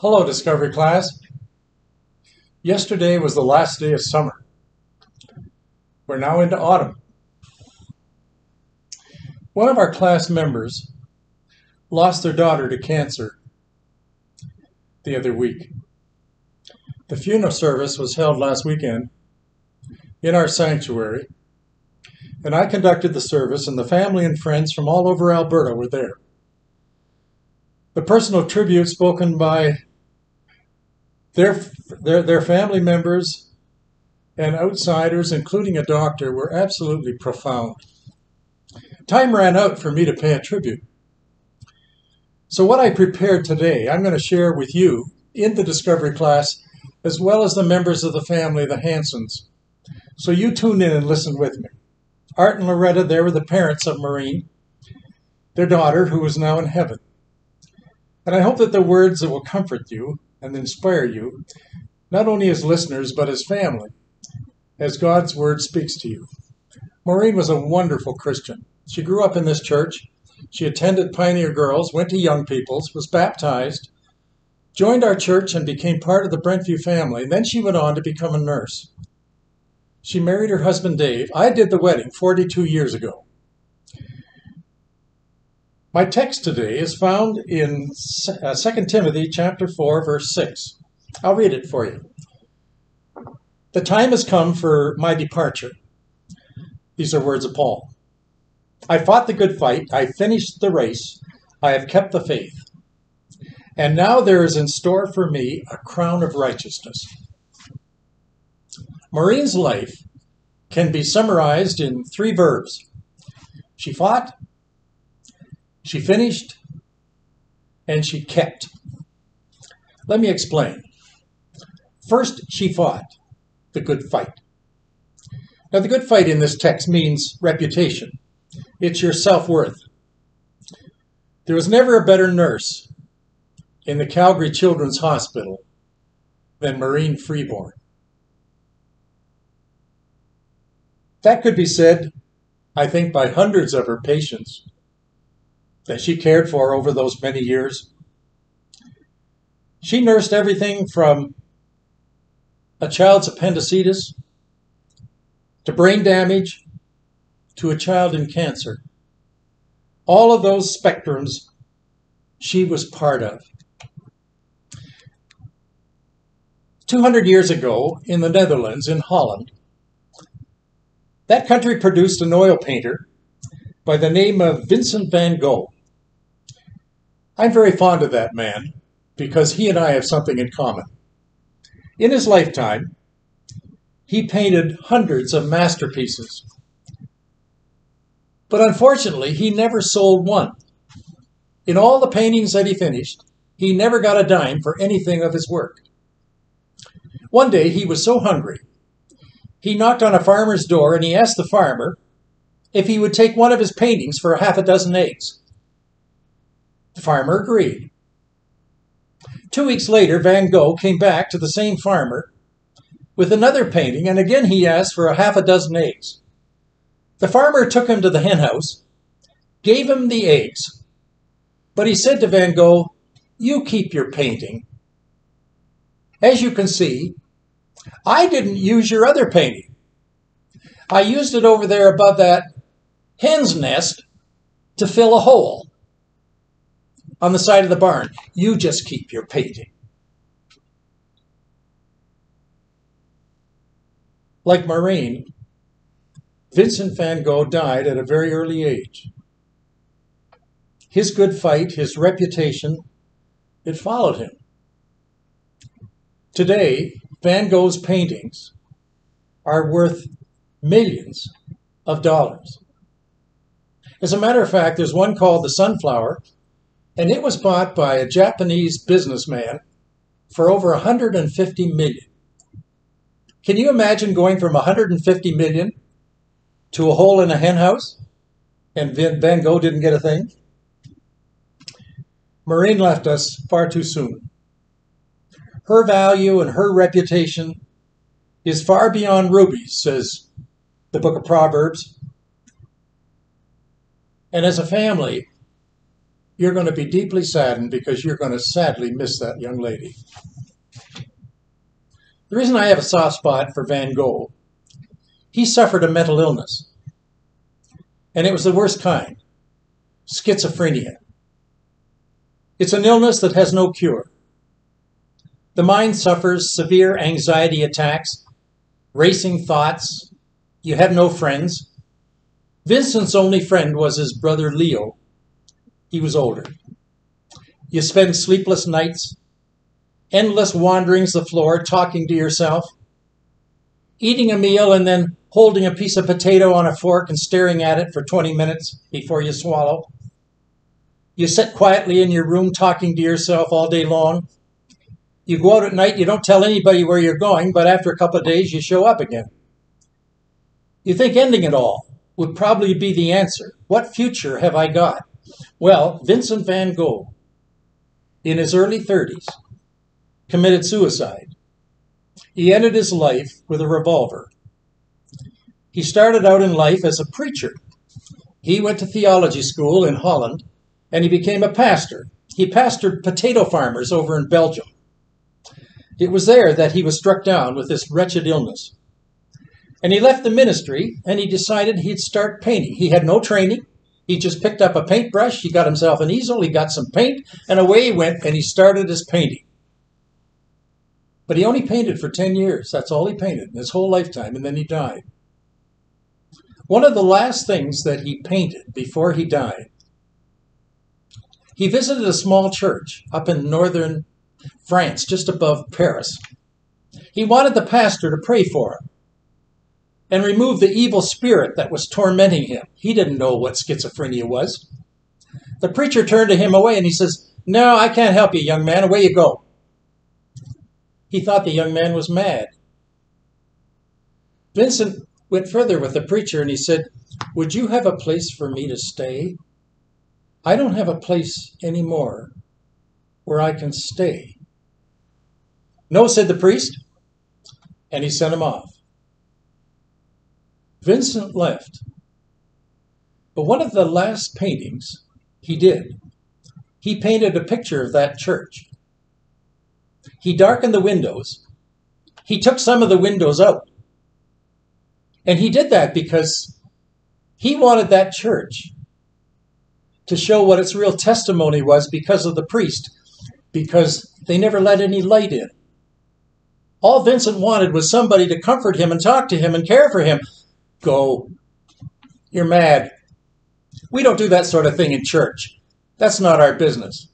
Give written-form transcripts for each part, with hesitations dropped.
Hello, Discovery class. Yesterday was the last day of summer. We're now into autumn. One of our class members lost their daughter to cancer the other week. The funeral service was held last weekend in our sanctuary, and I conducted the service, and the family and friends from all over Alberta were there. The personal tribute spoken by their family members and outsiders, including a doctor, were absolutely profound. Time ran out for me to pay a tribute. So what I prepared today, I'm going to share with you in the Discovery class, as well as the members of the family, the Hansons. So you tune in and listen with me. Art and Loretta, they were the parents of Maureen, their daughter, who is now in heaven. And I hope that the words that will comfort you and inspire you, not only as listeners, but as family, as God's word speaks to you. Maureen was a wonderful Christian. She grew up in this church. She attended Pioneer Girls, went to Young People's, was baptized, joined our church, and became part of the Brentview family. And then she went on to become a nurse. She married her husband, Dave. I did the wedding 42 years ago. My text today is found in 2 Timothy chapter 4, verse 6. I'll read it for you. The time has come for my departure. These are words of Paul. I fought the good fight. I finished the race. I have kept the faith. And now there is in store for me a crown of righteousness. Maureen's life can be summarized in 3 verbs. She fought, she finished, and she kept. Let me explain. First, she fought the good fight. Now, the good fight in this text means reputation. It's your self-worth. There was never a better nurse in the Calgary Children's Hospital than Maureen Freeborn. That could be said, I think, by hundreds of her patients that she cared for over those many years. She nursed everything from a child's appendicitis to brain damage to a child in cancer. All of those spectrums she was part of. 200 years ago in the Netherlands, in Holland, that country produced an oil painter by the name of Vincent van Gogh. I'm very fond of that man because he and I have something in common. In his lifetime, he painted hundreds of masterpieces. But unfortunately, he never sold one. In all the paintings that he finished, he never got a dime for anything of his work. One day, he was so hungry, he knocked on a farmer's door and he asked the farmer if he would take one of his paintings for half a dozen eggs. The farmer agreed. 2 weeks later, Van Gogh came back to the same farmer with another painting, and again he asked for a half a dozen eggs. The farmer took him to the hen house, gave him the eggs, but he said to Van Gogh, "You keep your painting. As you can see, I didn't use your other painting. I used it over there above that hen's nest to fill a hole on the side of the barn. You just keep your painting." Like Maureen, Vincent van Gogh died at a very early age. His good fight, his reputation, it followed him. Today, Van Gogh's paintings are worth millions of dollars. As a matter of fact, there's one called The Sunflower, and it was bought by a Japanese businessman for over 150 million. Can you imagine going from 150 million to a hole in a hen house and Van Gogh didn't get a thing? Maureen left us far too soon. Her value and her reputation is far beyond rubies, says the book of Proverbs. And as a family, you're going to be deeply saddened because you're going to sadly miss that young lady. The reason I have a soft spot for Van Gogh, he suffered a mental illness. And it was the worst kind, schizophrenia. It's an illness that has no cure. The mind suffers severe anxiety attacks, racing thoughts. You have no friends. Vincent's only friend was his brother Leo. He was older. You spend sleepless nights, endless wanderings the floor, talking to yourself, eating a meal and then holding a piece of potato on a fork and staring at it for 20 minutes before you swallow. You sit quietly in your room talking to yourself all day long. You go out at night, you don't tell anybody where you're going, but after a couple of days you show up again. You think ending it all would probably be the answer. What future have I got? Well, Vincent van Gogh, in his early 30s, committed suicide. He ended his life with a revolver. He started out in life as a preacher. He went to theology school in Holland, and he became a pastor. He pastored potato farmers over in Belgium. It was there that he was struck down with this wretched illness. And he left the ministry, and he decided he'd start painting. He had no training. He just picked up a paintbrush, he got himself an easel, he got some paint, and away he went, and he started his painting. But he only painted for 10 years. That's all he painted in his whole lifetime, and then he died. One of the last things that he painted before he died, he visited a small church up in northern France, just above Paris. He wanted the pastor to pray for him and remove the evil spirit that was tormenting him. He didn't know what schizophrenia was. The preacher turned to him away and he says, "No, I can't help you, young man. Away you go." He thought the young man was mad. Vincent went further with the preacher and he said, "Would you have a place for me to stay? I don't have a place anymore where I can stay." "No," said the priest, and he sent him off. Vincent left. But one of the last paintings he did, he painted a picture of that church. He darkened the windows. He took some of the windows out. And he did that because he wanted that church to show what its real testimony was because of the priest, because they never let any light in. All Vincent wanted was somebody to comfort him and talk to him and care for him. Go. You're mad. We don't do that sort of thing in church. That's not our business.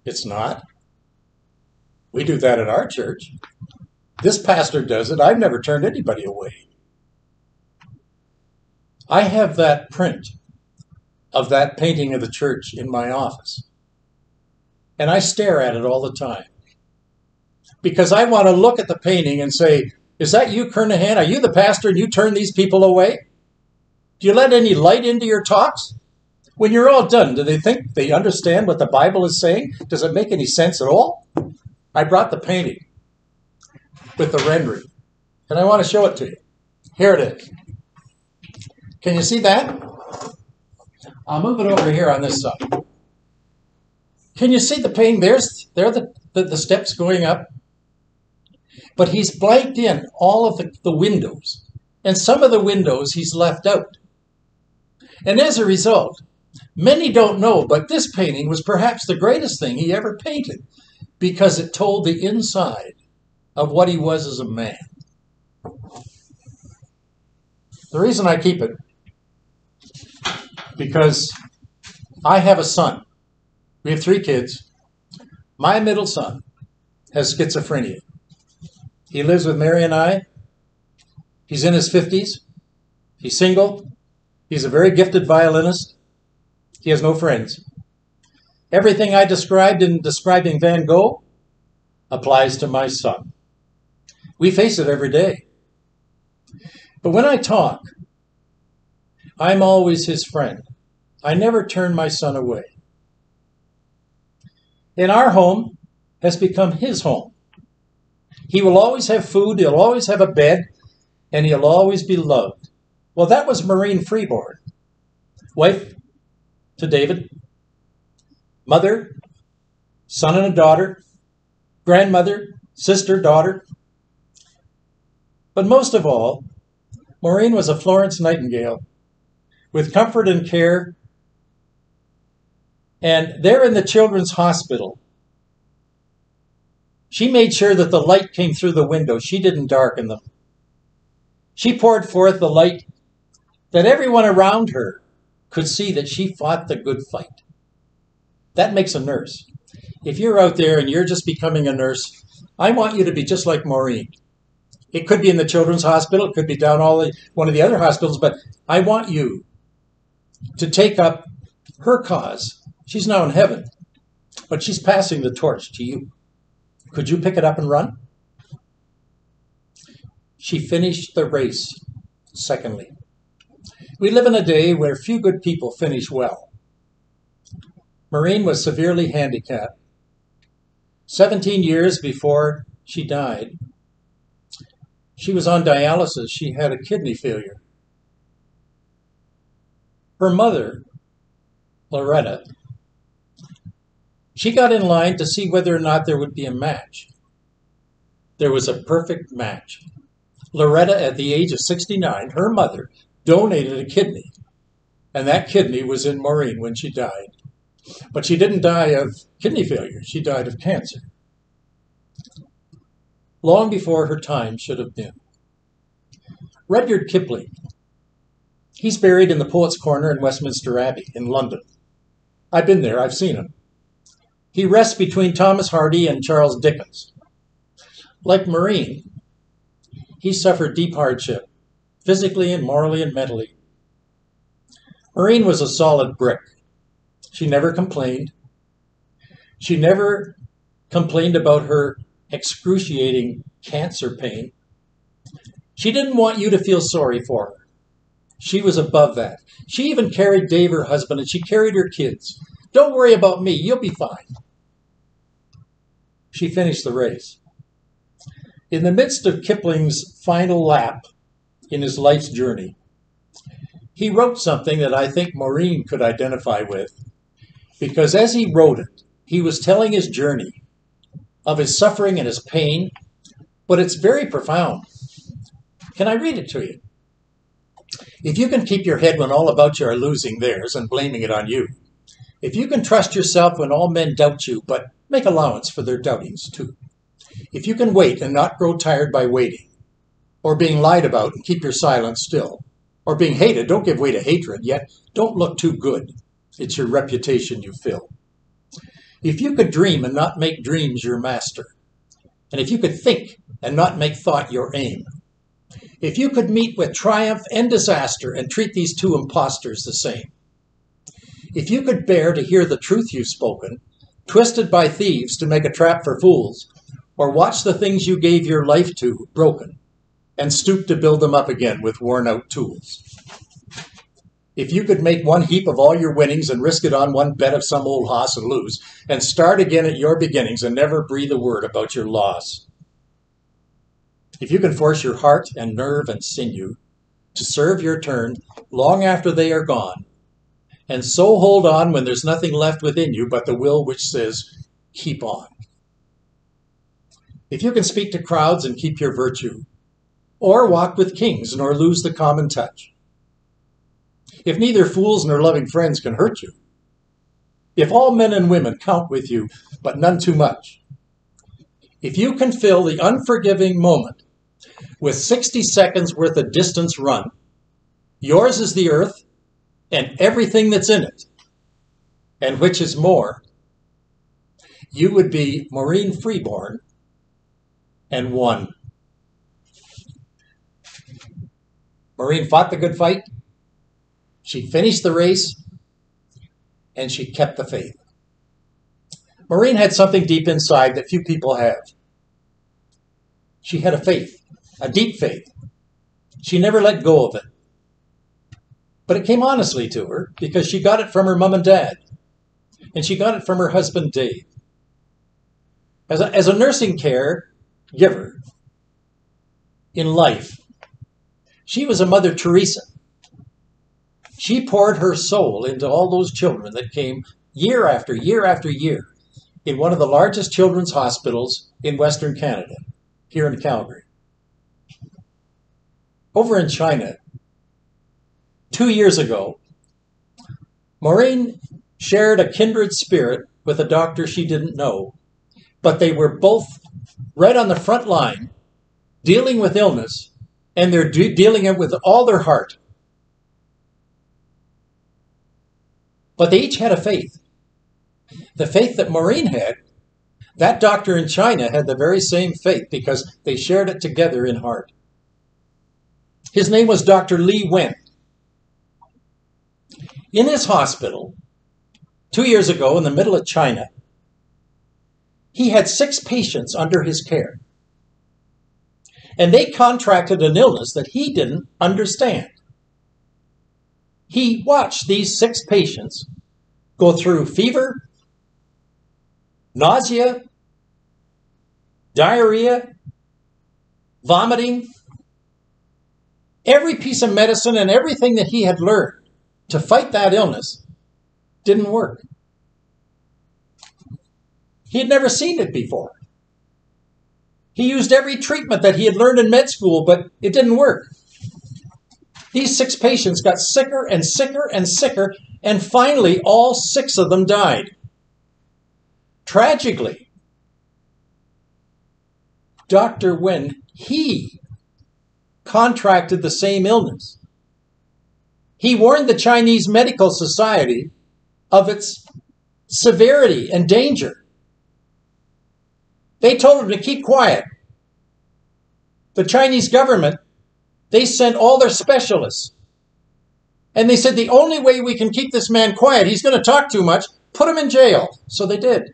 It's not. We do that at our church. This pastor does it. I've never turned anybody away. I have that print of that painting of the church in my office. And I stare at it all the time. Because I want to look at the painting and say, "Is that you, Kernahan? Are you the pastor and you turn these people away? Do you let any light into your talks? When you're all done, do they think they understand what the Bible is saying? Does it make any sense at all?" I brought the painting with the rendering, and I want to show it to you. Here it is. Can you see that? I'll move it over here on this side. Can you see the painting? There are the steps going up. But he's blanked in all of the windows. And some of the windows he's left out. And as a result, many don't know, but this painting was perhaps the greatest thing he ever painted because it told the inside of what he was as a man. The reason I keep it, because I have a son. We have 3 kids. My middle son has schizophrenia. He lives with Mary and I. He's in his 50s. He's single. He's a very gifted violinist. He has no friends. Everything I described in describing Van Gogh applies to my son. We face it every day. But when I talk, I'm always his friend. I never turn my son away. And our home has become his home. He will always have food, he'll always have a bed, and he'll always be loved. Well, that was Maureen Freeborn, wife to David, Mother, son and a daughter, grandmother, sister, daughter. But most of all, Maureen was a Florence Nightingale with comfort and care. And there in the children's hospital, she made sure that the light came through the window. She didn't darken them. She poured forth the light that everyone around her could see that she fought the good fight. That makes a nurse. If you're out there and you're just becoming a nurse, I want you to be just like Maureen. It could be in the children's hospital. It could be down one of the other hospitals. But I want you to take up her cause. She's now in heaven, but she's passing the torch to you. Could you pick it up and run? She finished the race. Secondly, we live in a day where few good people finish well. Maureen was severely handicapped. 17 years before she died, she was on dialysis. She had a kidney failure. Her mother, Loretta, she got in line to see whether or not there would be a match. There was a perfect match. Loretta, at the age of 69, her mother donated a kidney, and that kidney was in Maureen when she died. But she didn't die of kidney failure. She died of cancer. Long before her time should have been. Rudyard Kipling, he's buried in the Poets' Corner in Westminster Abbey in London. I've been there. I've seen him. He rests between Thomas Hardy and Charles Dickens. Like Maureen, he suffered deep hardship, physically and morally and mentally. Maureen was a solid brick. She never complained. She never complained about her excruciating cancer pain. She didn't want you to feel sorry for her. She was above that. She even carried Dave, her husband, and she carried her kids. Don't worry about me. You'll be fine. She finished the race. In the midst of Kipling's final lap in his life's journey, he wrote something that I think Maureen could identify with, because as he wrote it, he was telling his journey of his suffering and his pain, but it's very profound. Can I read it to you? If you can keep your head when all about you are losing theirs and blaming it on you, if you can trust yourself when all men doubt you, but make allowance for their doubtings too, if you can wait and not grow tired by waiting, or being lied about and keep your silence still, or being hated, don't give way to hatred, yet don't look too good. It's your reputation you fill. If you could dream and not make dreams your master, and if you could think and not make thought your aim, if you could meet with triumph and disaster and treat these two impostors the same, if you could bear to hear the truth you've spoken, twisted by thieves to make a trap for fools, or watch the things you gave your life to broken, and stoop to build them up again with worn-out tools. If you could make one heap of all your winnings and risk it on one bet of some old hoss and lose, and start again at your beginnings and never breathe a word about your loss. If you can force your heart and nerve and sinew to serve your turn long after they are gone, and so hold on when there's nothing left within you but the will which says, keep on. If you can speak to crowds and keep your virtue, or walk with kings nor lose the common touch. If neither fools nor loving friends can hurt you, if all men and women count with you, but none too much, if you can fill the unforgiving moment with 60 seconds worth of distance run, yours is the earth and everything that's in it, and which is more, you would be Maureen Freeborn and won. Maureen fought the good fight, she finished the race, and she kept the faith. Maureen had something deep inside that few people have. She had a faith, a deep faith. She never let go of it. But it came honestly to her because she got it from her mom and dad, and she got it from her husband, Dave. As a nursing care giver in life, she was a Mother Teresa. She poured her soul into all those children that came year after year after year in one of the largest children's hospitals in Western Canada, here in Calgary. Over in China, 2 years ago, Maureen shared a kindred spirit with a doctor she didn't know, but they were both right on the front line dealing with illness, and they're dealing it with all their heart. But they each had a faith. The faith that Maureen had, that doctor in China had the very same faith because they shared it together in heart. His name was Dr. Li Wen. In his hospital, 2 years ago in the middle of China, he had 6 patients under his care. And they contracted an illness that he didn't understand. He watched these 6 patients go through fever, nausea, diarrhea, vomiting, every piece of medicine and everything that he had learned to fight that illness didn't work. He had never seen it before. He used every treatment that he had learned in med school, but it didn't work. These 6 patients got sicker and sicker and sicker, and finally all 6 of them died. Tragically, Dr. Wen, he contracted the same illness. He warned the Chinese Medical Society of its severity and danger. They told him to keep quiet. The Chinese government, they sent all their specialists. And they said, the only way we can keep this man quiet, he's going to talk too much, put him in jail. So they did.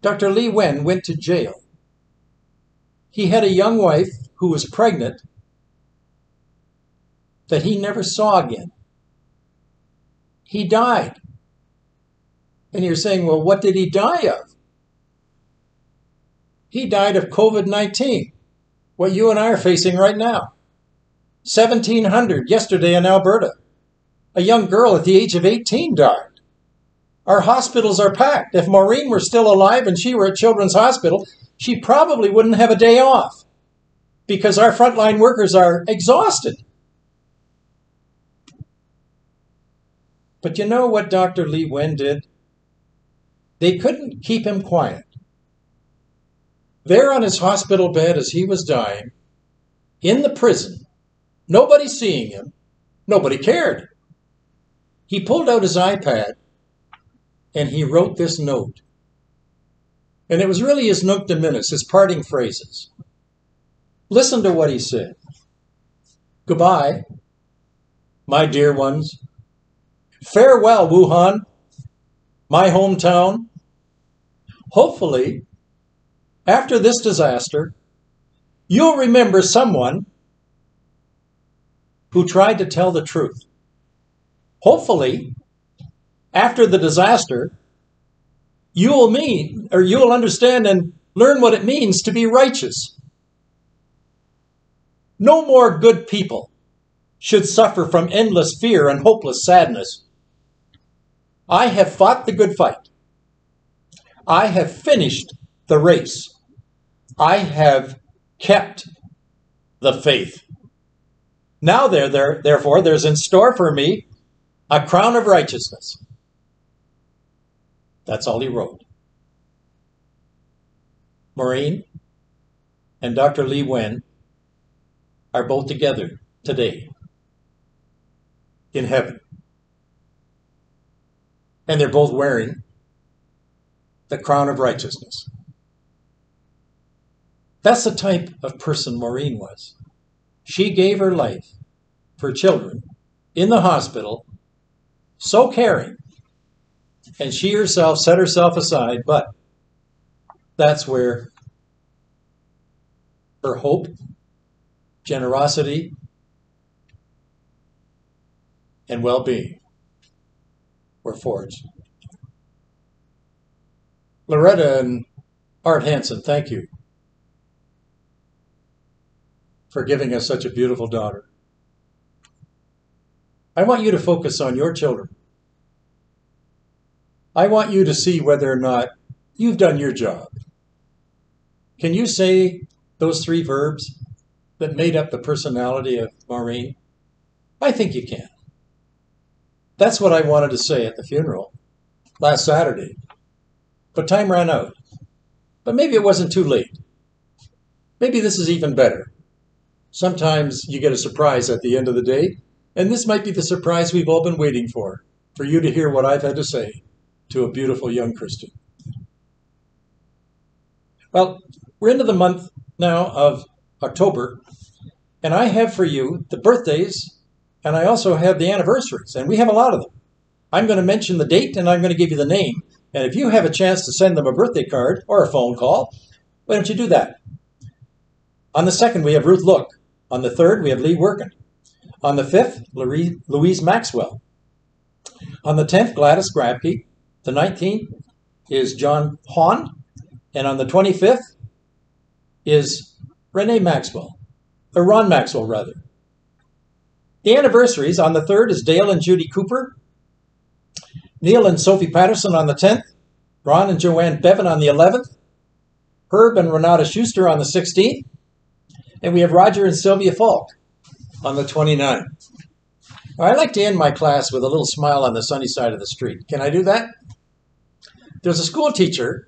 Dr. Li Wen went to jail. He had a young wife who was pregnant that he never saw again. He died. And you're saying, well, what did he die of? He died of COVID-19, what you and I are facing right now. 1,700 yesterday in Alberta. A young girl at the age of 18 died. Our hospitals are packed. If Maureen were still alive and she were at Children's Hospital, she probably wouldn't have a day off because our frontline workers are exhausted. But you know what Dr. Li Wen did? They couldn't keep him quiet. There on his hospital bed as he was dying, in the prison, nobody seeing him, nobody cared. He pulled out his iPad and he wrote this note. And it was really his note diminutus, his parting phrases. Listen to what he said. Goodbye, my dear ones. Farewell, Wuhan, my hometown. Hopefully, after this disaster, you'll remember someone who tried to tell the truth. Hopefully, after the disaster, you'll understand and learn what it means to be righteous. No more good people should suffer from endless fear and hopeless sadness. I have fought the good fight. I have finished the race. I have kept the faith. Now therefore, there's in store for me a crown of righteousness. That's all he wrote. Maureen and Dr. Li Wen are both together today in heaven. And they're both wearing the crown of righteousness. That's the type of person Maureen was. She gave her life for children in the hospital, so caring, and she herself set herself aside, but that's where her hope, generosity, and well-being were forged. Loretta and Art Hansen, thank you for giving us such a beautiful daughter. I want you to focus on your children. I want you to see whether or not you've done your job. Can you say those 3 verbs that made up the personality of Maureen? I think you can. That's what I wanted to say at the funeral last Saturday. But time ran out. But maybe it wasn't too late. Maybe this is even better. Sometimes you get a surprise at the end of the day, and this might be the surprise we've all been waiting for you to hear what I've had to say to a beautiful young Christian. Well, we're into the month now of October, and I have for you the birthdays, and I also have the anniversaries, and we have a lot of them. I'm going to mention the date, and I'm going to give you the name, and if you have a chance to send them a birthday card or a phone call, why don't you do that? On the 2nd, we have Ruth Look. On the 3rd, we have Lee Workin. On the 5th, Louise Maxwell. On the 10th, Gladys Grabke. The 19th is John Hahn. And on the 25th is Renee Maxwell, or Ron Maxwell, rather. The anniversaries, on the 3rd is Dale and Judy Cooper. Neil and Sophie Patterson on the 10th. Ron and Joanne Bevan on the 11th. Herb and Renata Schuster on the 16th. And we have Roger and Sylvia Falk on the 29th. I like to end my class with a little smile on the sunny side of the street. Can I do that? There's a school teacher.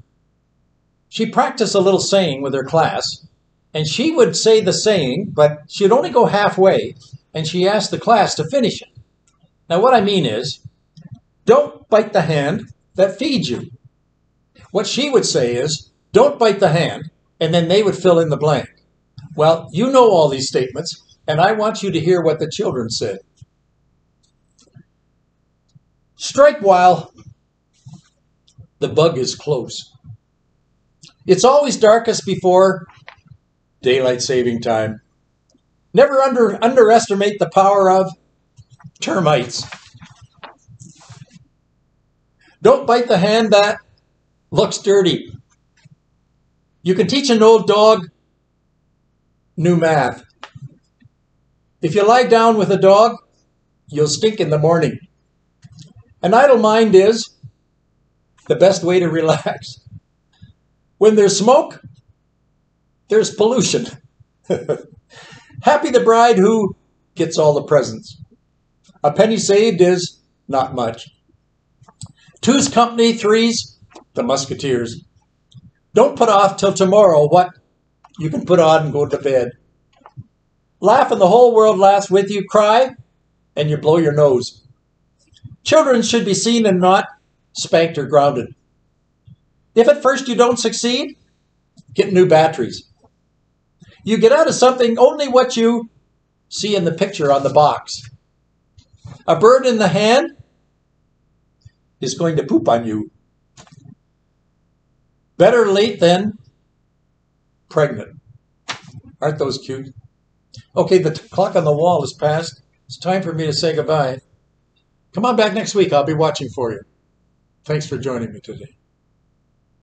She practiced a little saying with her class, and she would say the saying, but she'd only go halfway, and she asked the class to finish it. Now, what I mean is, don't bite the hand that feeds you. What she would say is, don't bite the hand, and then they would fill in the blank. Well, you know all these statements, and I want you to hear what the children said. Strike while the bug is close. It's always darkest before daylight saving time. Never underestimate the power of termites. Don't bite the hand that looks dirty. You can teach an old dog new math. If you lie down with a dog, you'll stink in the morning. An idle mind is the best way to relax. When there's smoke, there's pollution. Happy the bride who gets all the presents. A penny saved is not much. Two's company, three's the musketeers. Don't put off till tomorrow what you can put on and go to bed. Laugh and the whole world laughs with you. Cry and you blow your nose. Children should be seen and not spanked or grounded. If at first you don't succeed, get new batteries. You get out of something only what you see in the picture on the box. A bird in the hand is going to poop on you. Better late than pregnant. Aren't those cute? Okay, the clock on the wall is past. It's time for me to say goodbye. Come on back next week. I'll be watching for you. Thanks for joining me today.